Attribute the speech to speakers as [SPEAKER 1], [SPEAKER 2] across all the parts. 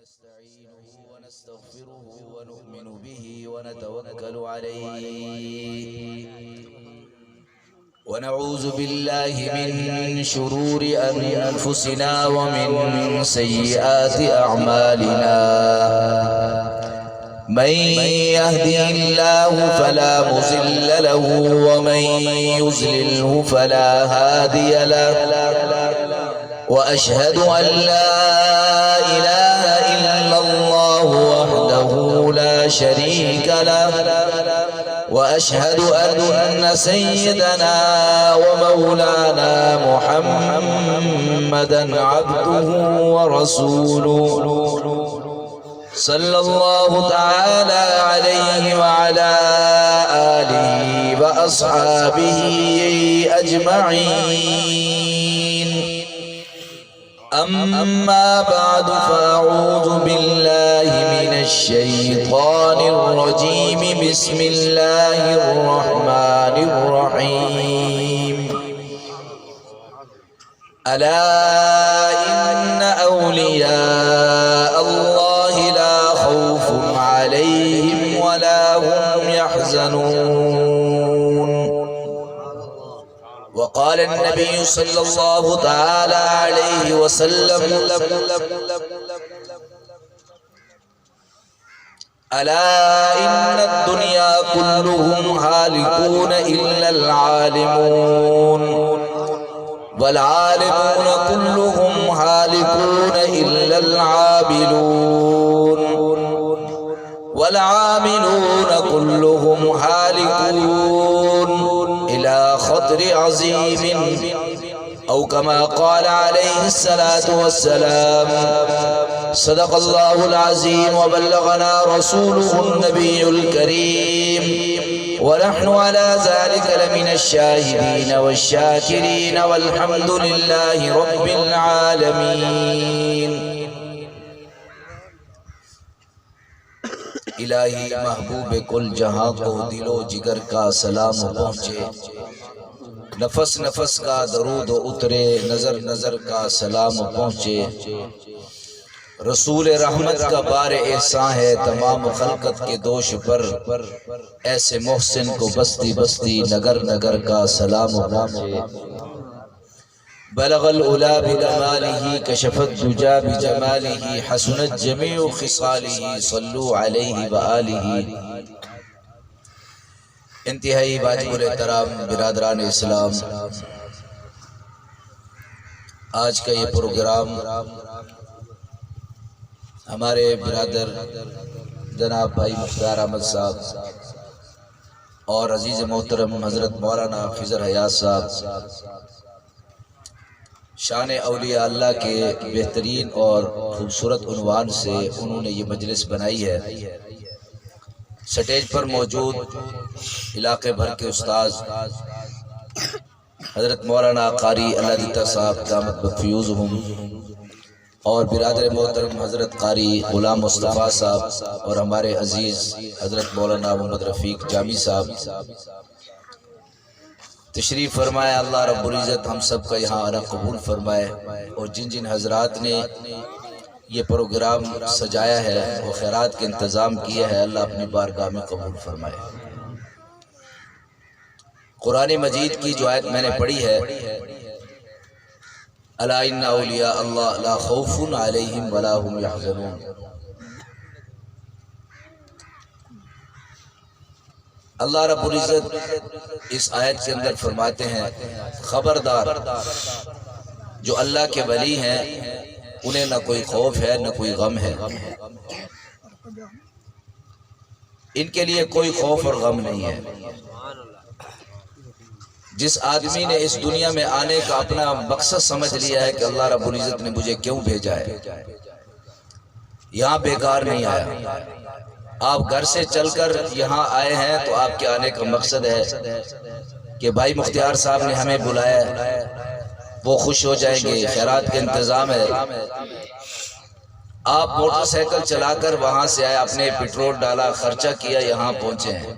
[SPEAKER 1] ونستعينه ونستغفره ونؤمن به ونتوكل عليه ونعوذ بالله من شرور أنفسنا ومن سيئات أعمالنا من يهده الله فلا مضل له ومن يضلله فلا هادي له وأشهد أن لا إله إلا الله وحده لا شريك له وأشهد أن سيدنا ومولانا محمدا عبده ورسوله صلى الله تعالى عليه وعلى آله وأصحابه أجمعين أما بعد فأعوذ بالله من الشيطان الرجيم بسم الله الرحمن الرحيم ألا إن أولياء الله لا خوف عليهم ولا هم يحزنون وقال النبي صلى الله تعالى عليه وسلم ألا إن الدنيا كلهم هالكون إلا العالمون والعالمون كلهم هالكون إلا العاملون والعاملون كلهم هالكون إلى خطر عظيم أو كما قال عليه الصلاة والسلام صدق الله العظيم وبلغنا رسوله النبي الكريم ونحن على ذلك لمن الشاهدين والشاكرين والحمد لله رب العالمين. الہی محبوب کل جہاں کو دل و جگر کا سلام پہنچے، نفس نفس کا درود اترے، نظر نظر کا سلام پہنچے. رسول رحمت کا بار احسان ہے تمام خلقت کے دوش پر، ایسے محسن کو بستی بستی نگر نگر کا سلام پہنچے. بلغ العلا بکمالہ کشف الدجا بجمالہ حسنت جمیع خصالہ صلو علیہ وآلہ. انتہائی واجب الاحترام برادران اسلام، آج کا یہ پروگرام ہمارے برادر جناب بھائی مختار احمد صاحب اور عزیز محترم حضرت مولانا خضر حیات صاحب شان اولیاء اللہ کے بہترین اور خوبصورت عنوان سے انہوں نے یہ مجلس بنائی ہے. سٹیج پر موجود علاقے بھر کے استاذ حضرت مولانا قاری اللہ دیتا صاحب دامت بفیوزہم اور برادر محترم حضرت قاری غلام مصطفیٰ صاحب اور ہمارے عزیز حضرت مولانا محمد رفیق جامی صاحب تشریف فرمائے. اللہ رب العزت ہم سب کا یہاں آنا قبول فرمائے، اور جن جن حضرات نے یہ پروگرام سجایا ہے وہ خیرات کے انتظام کیا ہے، اللہ اپنی بارگاہ میں قبول فرمائے. قرآن مجید کی جو آیت میں نے پڑھی ہے، الا ان اولیاء اللہ لا خوف علیہم ولا هم يحزنون، اللہ رب العزت اس آیت کے اندر فرماتے ہیں خبردار جو اللہ کے ولی ہیں انہیں نہ کوئی خوف ہے نہ کوئی غم ہے. ان کے لیے کوئی خوف اور غم نہیں ہے. جس آدمی نے اس دنیا میں آنے کا اپنا مقصد سمجھ لیا ہے کہ اللہ رب العزت نے مجھے کیوں بھیجا ہے، یہاں بیکار نہیں آیا. آپ گھر سے چل کر یہاں آئے ہیں تو آپ کے آنے کا مقصد ہے کہ بھائی مختار صاحب نے ہمیں بلایا ہے، وہ خوش ہو جائیں گے، خیرات کا انتظام ہے. آپ موٹر سائیکل چلا کر وہاں سے آئے، آپ نے پیٹرول ڈالا، خرچہ کیا، یہاں پہنچے ہیں.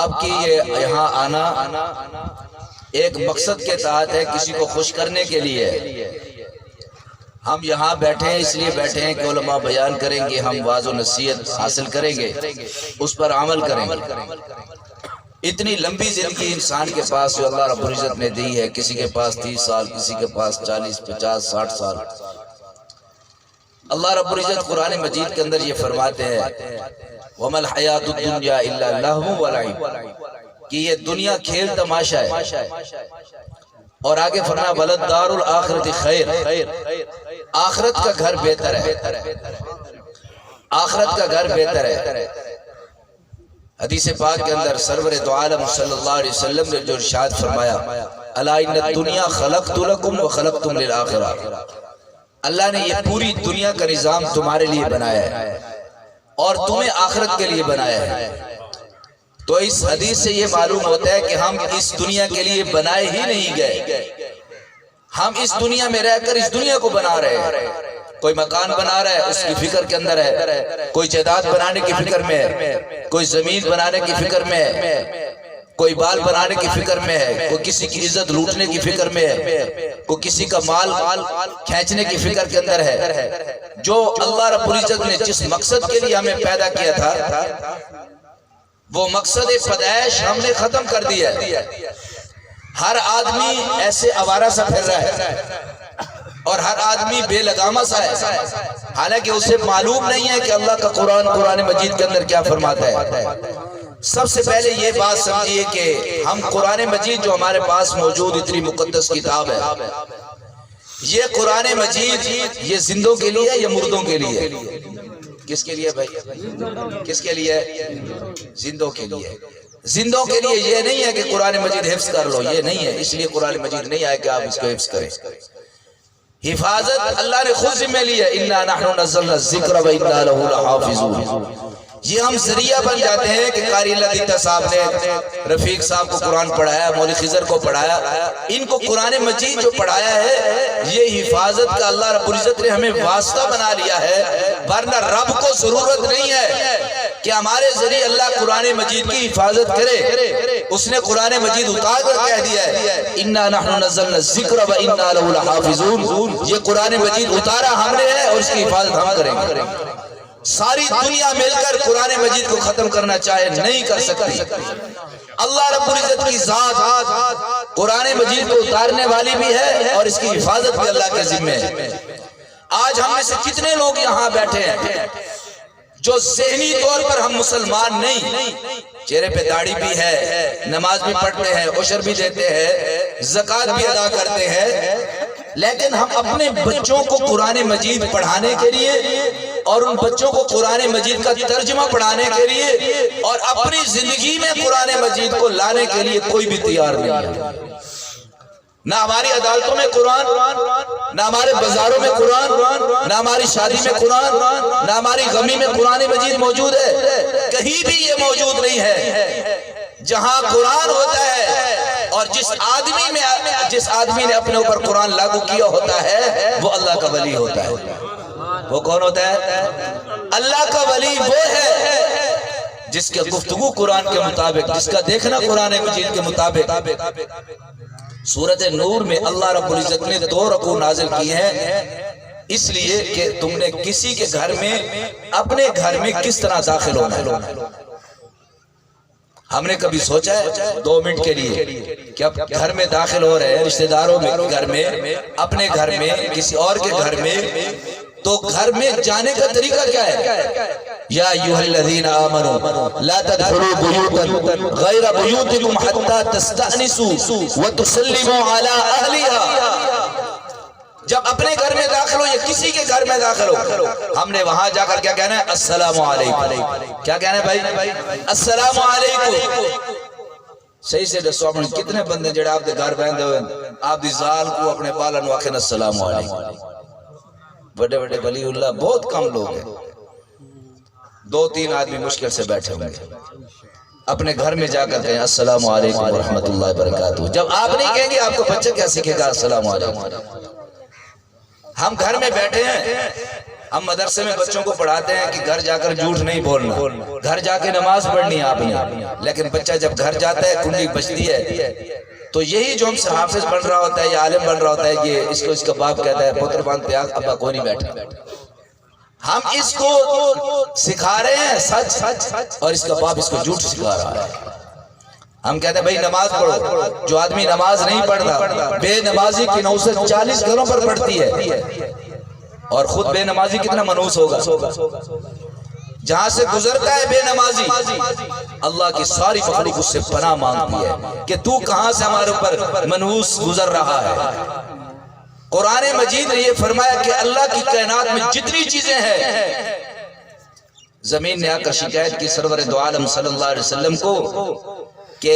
[SPEAKER 1] آپ کی یہ یہاں آنا ایک مقصد کے تحت ہے، کسی کو خوش کرنے کے لیے. ہم یہاں بیٹھے ہیں اس لیے بیٹھے ہیں کہ علماء بیان کریں گے، ہم واعظ و نصیحت حاصل کریں گے، اس پر عمل کریں گے۔ اتنی لمبی زندگی انسان کے پاس جو اللہ رب العزت نے دی ہے، کسی کے پاس 30 سال، کسی کے پاس 40 50 60 سال۔ اللہ رب العزت قرآن مجید کے اندر یہ فرماتے ہیں وَمَا الْحَيَاةُ الدُّنْيَا إِلَّا لَهْوٌ وَلَعِبٌ، کہ یہ دنیا کھیل تماشا ہے۔ اور آگے فرمایا وَلَلدَّارُ الْآخِرَةِ خَيْرٌ، آخرت کا گھر بہتر ہے، آخرت کا گھر بہتر ہے۔ حدیث پاک کے اندر سرور دو عالم صلی اللہ علیہ وسلم نے جو ارشاد فرمایا الا ان الدنیا خلقت لکم وخلقتم للآخرہ، اللہ نے یہ پوری دنیا کا نظام تمہارے لیے بنایا ہے اور تمہیں آخرت کے لیے بنایا ہے۔ تو اس حدیث سے یہ معلوم ہوتا ہے کہ ہم اس دنیا کے لیے بنائے ہی نہیں گئے، ہم اس دنیا میں رہ کر اس دنیا کو بنا رہے ہیں۔ کوئی مکان بنا رہا ہے اس کی فکر کے اندر ہے، کوئی جائیداد بنانے کی فکر میں ہے، کوئی زمین بنانے کی فکر میں ہے، کوئی بال بنانے کی فکر میں ہے، کوئی کسی کی عزت لوٹنے کی فکر میں ہے، کوئی کسی کا مال کھینچنے کی فکر کے اندر ہے۔ جو اللہ رب العزت نے جس مقصد کے لیے ہمیں پیدا کیا تھا وہ مقصد پیدائش ہم نے ختم کر دیا ہے۔ ہر آدمی ایسے آوارہ سا پھر رہا ہے اور ہر آدمی بے لگامہ سا ہے، حالانکہ اسے معلوم نہیں ہے کہ اللہ کا قرآن مجید کے اندر کیا فرماتا ہے۔ سب سے پہلے یہ بات سمجھیے کہ ہم قرآن مجید جو ہمارے پاس موجود اتنی مقدس کتاب ہے، یہ قرآن مجید یہ زندوں کے لیے یا مردوں کے لیے؟ کس کے لیے بھائی؟ کس کے لیے؟ زندوں کے لیے۔ زندوں کے لیے یہ نہیں ہے کہ قرآن مجید حفظ کر لو، یہ نہیں ہے، اس لیے قرآن مجید نہیں آئے کہ آپ اس کو حفظ کریں۔ حفاظت اللہ نے خود ذمہ لی ہے، اِنَّا نَحْنُ نَزَّلْنَا الذِّكْرَ وَإِنَّا لَهُ لَحَافِظُونَ۔ یہ ہم ذریعہ بن جاتے ہیں کہ قاری اللہ دیتا صاحب نے رفیق صاحب کو قرآن پڑھایا، مولوی خضر کو پڑھایا، ان کو قرآن مجید جو پڑھایا ہے یہ حفاظت کا اللہ رب العزت نے ہمیں واسطہ بنا لیا ہے، ورنہ رب کو ضرورت نہیں ہے کہ ہمارے ذریعے اللہ قرآن مجید کی حفاظت کرے۔ اس نے قرآن مجید اتار کر کہہ دیا ہے اِنَّا نَحْنُ نَزَّلْنَا الذِّكْرَ وَإِنَّا لَهُ لَحَافِظُونَ، یہ قرآن مجید اتارا ہم نے ہے اور اس کی حفاظت ہم کریں گے۔ ساری دنیا مل کر قرآن مجید کو ختم کرنا چاہے نہیں کر سکتی۔ اللہ رب العزت کی ذات قرآن مجید کو اتارنے والی بھی ہے اور اس کی حفاظت بھی اللہ کے ذمہ ہے۔ آج ہم میں سے کتنے لوگ یہاں بیٹھے ہیں جو ذہنی طور پر ہم مسلمان نہیں، چہرے پہ داڑھی بھی ہے، نماز بھی پڑھتے ہیں، عشر بھی دیتے ہیں، زکوٰۃ بھی ادا کرتے ہیں، لیکن ہم اپنے بچوں کو قرآن مجید پڑھانے کے لیے اور ان بچوں کو قرآن مجید کا ترجمہ پڑھانے کے لیے اور اپنی زندگی میں قرآن مجید کو لانے کے لیے کوئی بھی تیار نہیں ہے۔ نہ ہماری عدالتوں میں قرآن، نہ ہمارے بازاروں میں قرآن، نہ ہماری شادی میں قرآن، نہ ہماری غمی میں قرآن مجید موجود ہے، کہیں بھی یہ موجود نہیں ہے۔ جہاں قرآن ہوتا ہے اور جس آدمی نے اپنے اوپر قرآن لاگو کیا ہوتا ہے وہ اللہ کا ولی ہوتا ہے۔ وہ کون ہوتا ہے؟ اللہ کا ولی وہ ہے جس کے گفتگو قرآن کے مطابق، جس کا دیکھنا قرآن مجید کے مطابق۔ سورۃ نور میں اللہ رب العزت نے 2 رکوع نازل کی ہیں اس لیے کہ تم نے کسی کے گھر میں اپنے گھر میں کس طرح داخل ہونا ہے۔ ہم نے کبھی سوچا ہے 2 منٹ کے لیے کہ اب گھر میں داخل ہو رہے ہیں، رشتہ داروں میں گھر میں، اپنے گھر میں، کسی اور کے گھر میں، تو گھر میں جانے کا طریقہ کیا ہے؟ یا ایھا الذین آمنوا لا تدخلوا بیوتا غیر بیوتکم حتی تستأنسوا وتسلموا علی اہلھا۔ جب اپنے گھر میں داخل ہو یا کسی کے گھر میں داخل ہو، ہم نے وہاں جا کر کیا کہنا ہے؟ السلام علیکم۔ کیا کہنا ہے بھائی؟ السلام علیکم۔ صحیح سے دسو اپنے کتنے بندے جڑے آپ دے گھر بہندے ہوئے آپ دی زال کو اپنے بالن واخن السلام علیکم؟ بڑے بڑے ولی اللہ بہت کم لوگ ہیں، 2-3 آدمی مشکل سے بیٹھے ہوں گے۔ اپنے گھر میں جا کر کہیں السلام علیکم ورحمۃ اللہ وبرکاتہ۔ جب آپ نہیں کہیں گے آپ کو بچہ کیا سیکھے گا السلام علیکم؟ ہم گھر میں بیٹھے ہیں، ہم مدرسے میں بچوں کو پڑھاتے ہیں کہ گھر جا کر جھوٹ نہیں بولنا، گھر جا کے نماز پڑھنی ہے آپ نے، لیکن بچہ جب گھر جاتا ہے کنڈی بجتی ہے تو یہی جو ہم سے حافظ بن رہا ہوتا ہے یا عالم بن رہا ہوتا ہے، یہ اس کو اس کا باپ کہتا ہے پتر باندھتے آگ ابا کوئی نہیں بیٹھا، ہم اس کو سکھا رہے ہیں سچ اور اس کا باپ اس کو جھوٹ سکھا رہا ہے۔ ہم کہتے ہیں بھائی نماز پڑھو، جو آدمی نماز نہیں پڑھتا بے نمازی کی نوست 40 گھروں پر پڑھتی ہے، اور خود بے نمازی کتنا منحوس ہوگا۔ جہاں سے گزرتا ہے بے نمازی، اللہ کی ساری مخلوق اس سے پناہ مانگتی ہے کہ تو کہاں سے ہمارے اوپر منحوس گزر رہا ہے۔ قرآن مجید نے یہ فرمایا کہ اللہ کی کائنات میں جتنی چیزیں ہیں، زمین نے آ کر شکایت کی سرور دو عالم صلی اللہ علیہ وسلم کو کہ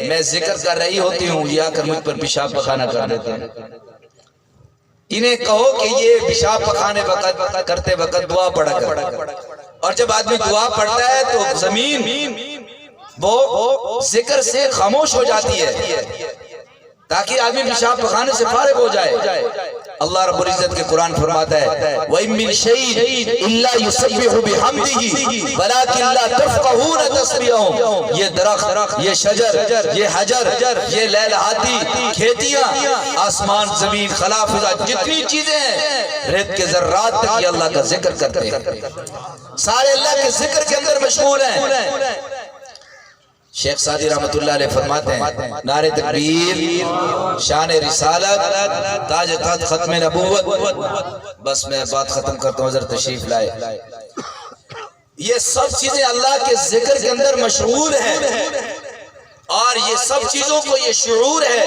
[SPEAKER 1] میں ذکر کر رہی ہوتی ہوں، یہ آ کر مجھ پر پیشاب پخانہ کر دیتے ہیں، انہیں کہو کہ یہ پیشاب پخانے وقت کرتے وقت دعا پڑھا کر۔ اور جب آدمی دعا پڑھتا ہے تو زمین وہ ذکر سے خاموش ہو جاتی ہے تاکہ آدمی پیشاب پخانے سے فارغ ہو جائے۔ اللہ رب العزت کے قرآن فرماتا ہے وَإِن مِّن شَيْءٍ إِلَّا يُسَبِّحُ بِحَمْدِهِ وَلَٰكِن لَّا تَفْقَهُونَ تَسْبِيحَهُم۔ یہ درخت، یہ شجر، یہ حجر، یہ لہلہاتی کھیتیاں، آسمان، زمین، خلا، فضا، جتنی چیزیں ہیں، ریت کے ذرات تک یہ اللہ کا ذکر کرتے ہیں، سارے اللہ کے ذکر کے اندر مشغول ہیں۔ شیخ سعدی رحمت اللہ علیہ فرماتے ہیں نعرہ تکبیر، شان رسالت، تاج تخت، ختم نبوت۔ بس میں بات ختم کرتا ہوں، حضرت تشریف لائے۔ یہ سب چیزیں اللہ کے ذکر کے اندر مشغول ہیں، اور یہ سب چیزوں کو یہ شعور ہے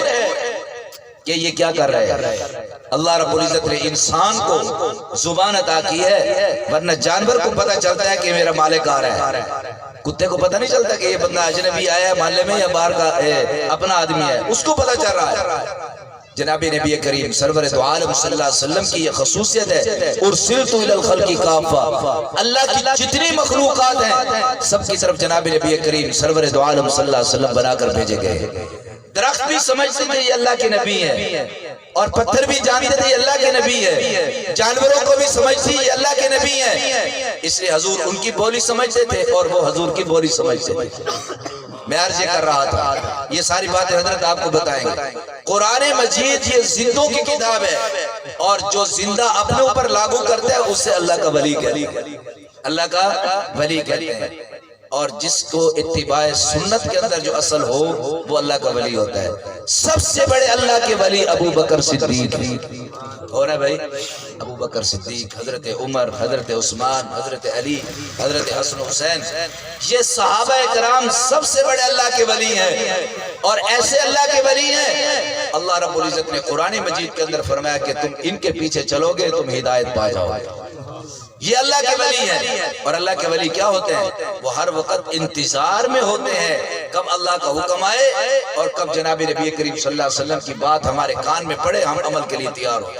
[SPEAKER 1] کہ یہ کیا کر رہے ہیں۔ اللہ رب العزت نے انسان کو زبان عطا کی ہے، ورنہ جانور کو پتہ چلتا ہے کہ میرا مالک آ رہا ہے، کتے کو پتہ نہیں چلتا کہ یہ بندہ اجنبی آیا ہے محلے میں یا باہر کا اپنا آدمی ہے، اس کو پتہ چل رہا ہے۔ جناب نبی کریم سرور دو عالم صلی اللہ علیہ وسلم کی یہ خصوصیت ہے، ارسلت الی الخلق کافہ، اللہ کی جتنی مخلوقات ہیں سب کی طرف جناب نبی کریم سرور دو عالم صلی اللہ علیہ وسلم بنا کر بھیجے گئے۔ درخت بھی سمجھتے تھے یہ اللہ کے نبی ہے، اور پتھر بھی جانتے تھے یہ اللہ کے نبی ہے، جانوروں کو بھی سمجھتے یہ اللہ کے نبی ہے، اس لیے حضور ان کی بولی سمجھتے تھے اور وہ حضور کی بولی سمجھتے تھے۔ میں عرض کر رہا تھا، یہ ساری باتیں حضرت آپ کو بتائیں گے۔ قرآن مجید یہ زندوں کی کتاب ہے، اور جو زندہ اپنے اوپر لاگو کرتا ہے اسے اللہ کا ولی کہتے ہیں، اللہ کا ولی کہتے ہیں، اور جس کو اتباع سنت کے اندر جو اصل ہو وہ اللہ کا ولی ہوتا ہے۔ سب سے بڑے اللہ کے ولی ابو بکر صدیق اور ہے بھائی، ابو بکر صدیق، حضرت عمر، حضرت عثمان، حضرت علی، حضرت حسن حسین، یہ صحابہ کرام سب سے بڑے اللہ کے ولی ہیں، اور ایسے اللہ کے ولی ہیں اللہ رب العزت نے قرآن مجید کے اندر فرمایا کہ تم ان کے پیچھے چلو گے تم ہدایت پا جاؤ گے۔ یہ اللہ کے ولی ہیں، اور اللہ کے ولی کیا ہوتے ہیں؟ وہ ہر وقت انتظار میں ہوتے ہیں کب اللہ کا حکم آئے اور کب جناب نبی کریم صلی اللہ علیہ وسلم کی بات ہمارے کان میں پڑے، ہم عمل کے لیے تیار ہو۔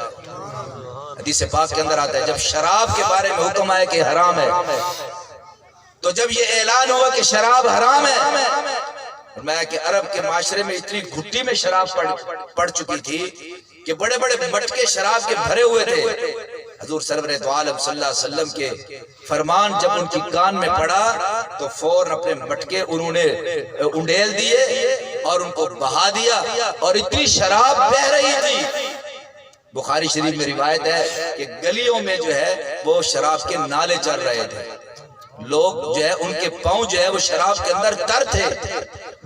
[SPEAKER 1] حدیث پاک کے اندر آتا ہے جب شراب کے بارے میں حکم آئے کہ حرام ہے، تو جب یہ اعلان ہوا کہ شراب حرام ہے، فرمایا کہ عرب کے معاشرے میں اتنی گھٹی میں شراب پڑ چکی تھی کہ بڑے بڑے مٹکے شراب کے بھرے ہوئے تھے۔ حضور سرور دو عالم صلی اللہ علیہ وسلم کے فرمان جب ان کی کان میں پڑا تو فوراً اپنے مٹکے انہوں نے انڈیل دیے اور ان کو بہا دیا، اور اتنی شراب بہ رہی تھی۔ بخاری شریف میں روایت ہے کہ گلیوں میں جو ہے وہ شراب کے نالے چل رہے تھے، لوگ جو ہے ان کے پاؤں جو ہے وہ شراب کے اندر تر تھے،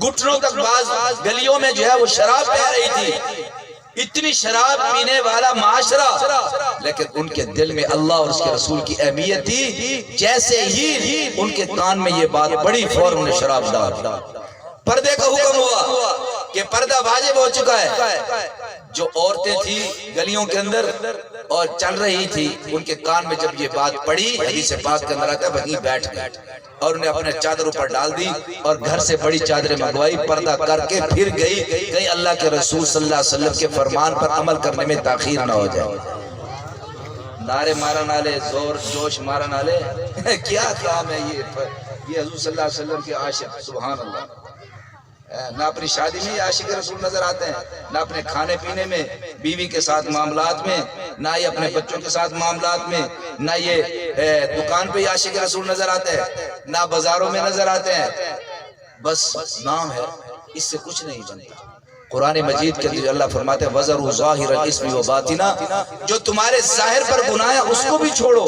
[SPEAKER 1] گھٹنوں تک بعض گلیوں میں جو ہے وہ شراب بہ رہی تھی۔ اتنی شراب پینے والا معاشرہ، لیکن ان کے دل میں اللہ اور اس کے رسول کی اہمیت تھی۔ جیسے ہی ان کے کان میں یہ بات پڑی فوراً نے شراب ڈال۔ پردے کا حکم ہوا کہ پردہ واجب ہو چکا ہے۔ جو عورتیں تھیں گلیوں کے اندر اور چل رہی تھی، ان کے کان میں جب یہ بات پڑی، حدیث پاک کے اندر آتا ہے وہیں بیٹھ گئے اور انہیں اپنے چادر اوپر ڈال دی اور گھر سے بڑی چادریں منگوائی، پردہ کر کے پھر گئی کہیں اللہ کے رسول صلی اللہ علیہ وسلم کے فرمان پر عمل کرنے میں تاخیر نہ ہو جائے۔ نعرے مارا نالے، زور جوش مارا نالے، کیا کام ہے یہ حضور صلی اللہ علیہ وسلم کے عاشق، سبحان اللہ۔ نہ اپنی شادی میں عاشق رسول نظر آتے ہیں، نہ اپنے کھانے پینے میں، بیوی کے ساتھ معاملات میں، نہ یہ اپنے بچوں کے ساتھ معاملات میں، نہ یہ دکان پہ عاشق رسول نظر آتے ہیں، نہ بازاروں میں نظر آتے ہیں۔ بس نام ہے، اس سے کچھ نہیں بنتا۔ قرآن مجید کے اندر اللہ فرماتے ہیں وَذَرُوا ظَاهِرَ الْإِثْمِ وَبَاطِنَا، جو تمہارے ظاہر پر گناہ ہے اس کو بھی چھوڑو،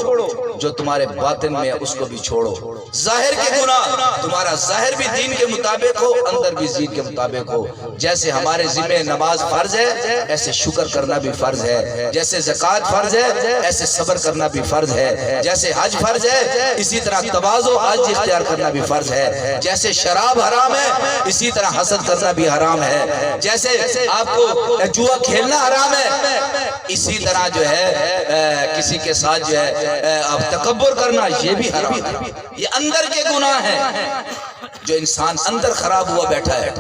[SPEAKER 1] جو تمہارے باطن میں ہے اس کو بھی چھوڑو۔ ظاہر کے گناہ، تمہارا ظاہر بھی دین کے مطابق ہو، اندر بھی دین کے مطابق ہو۔ جیسے ہمارے ذمہ نماز فرض ہے ایسے شکر کرنا بھی فرض ہے، جیسے زکوٰۃ فرض ہے ایسے صبر کرنا بھی فرض ہے، جیسے حج فرض ہے اسی طرح تواضع حج اختیار کرنا بھی فرض ہے، جیسے شراب حرام ہے اسی طرح حسد کرنا بھی حرام ہے، جیسے آپ کو جوا کھیلنا حرام ہے اسی طرح جو ہے کسی کے ساتھ جو ہے اب تکبر کرنا یہ بھی حرام ہے۔ یہ اندر کے گناہ ہیں جو انسان اندر خراب ہوا بیٹھا ہے۔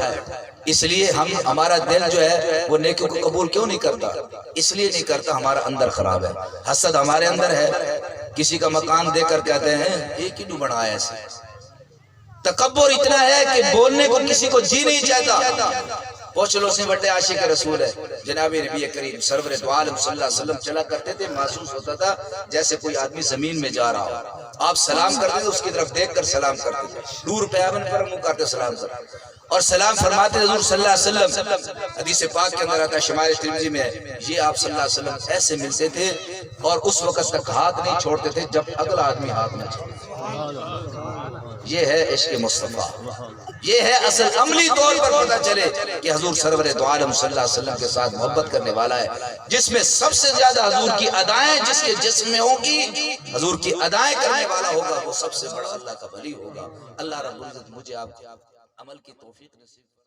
[SPEAKER 1] اس لیے ہمارا دل جو ہے وہ نیکیوں کو قبول کیوں نہیں کرتا؟ اس لیے نہیں کرتا ہمارا اندر خراب ہے۔ حسد ہمارے اندر ہے، کسی کا مکان دے کر کہتے ہیں ایک ہی بڑھا ہے ایسے۔ تکبر اتنا ہے کہ بولنے کو کسی کو جی نہیں چاہتا۔ پوچھ لو سے بڑے عاشق رسول ہے جناب نبی کریم سرور دو عالم صلی اللہ علیہ وسلم چلا کرتے تھے، محسوس ہوتا تھا جیسے کوئی آدمی زمین میں جا رہا ہو۔ آپ سلام کرتے تھے اس کی طرف دیکھ کر سلام کرتے تھے، دور پیامن پر منہ کرتے سلام کرتے، اور سلام فرماتے حضور صلی اللہ علیہ وسلم۔ حدیث پاک کے اندر آتا ہے شمائل ترمذی میں، یہ آپ صلی اللہ علیہ وسلم ایسے ملتے تھے اور اس وقت تک ہاتھ نہیں چھوڑتے تھے جب اگلا آدمی ہاتھ نہ چھوڑے۔ یہ ہے عشق مصطفیٰ، یہ ہے اصل عملی طور پر پتہ چلے کہ حضور سرور دو عالم صلی اللہ علیہ وسلم کے ساتھ محبت کرنے والا ہے، جس میں سب سے زیادہ حضور کی ادائیں جس کے جسم میں ہوں گی، حضور کی ادائیں کرنے والا ہوگا، وہ سب سے بڑا اللہ کا ولی ہوگا۔ اللہ رب العزت مجھے آپ عمل کی توفیق نصیب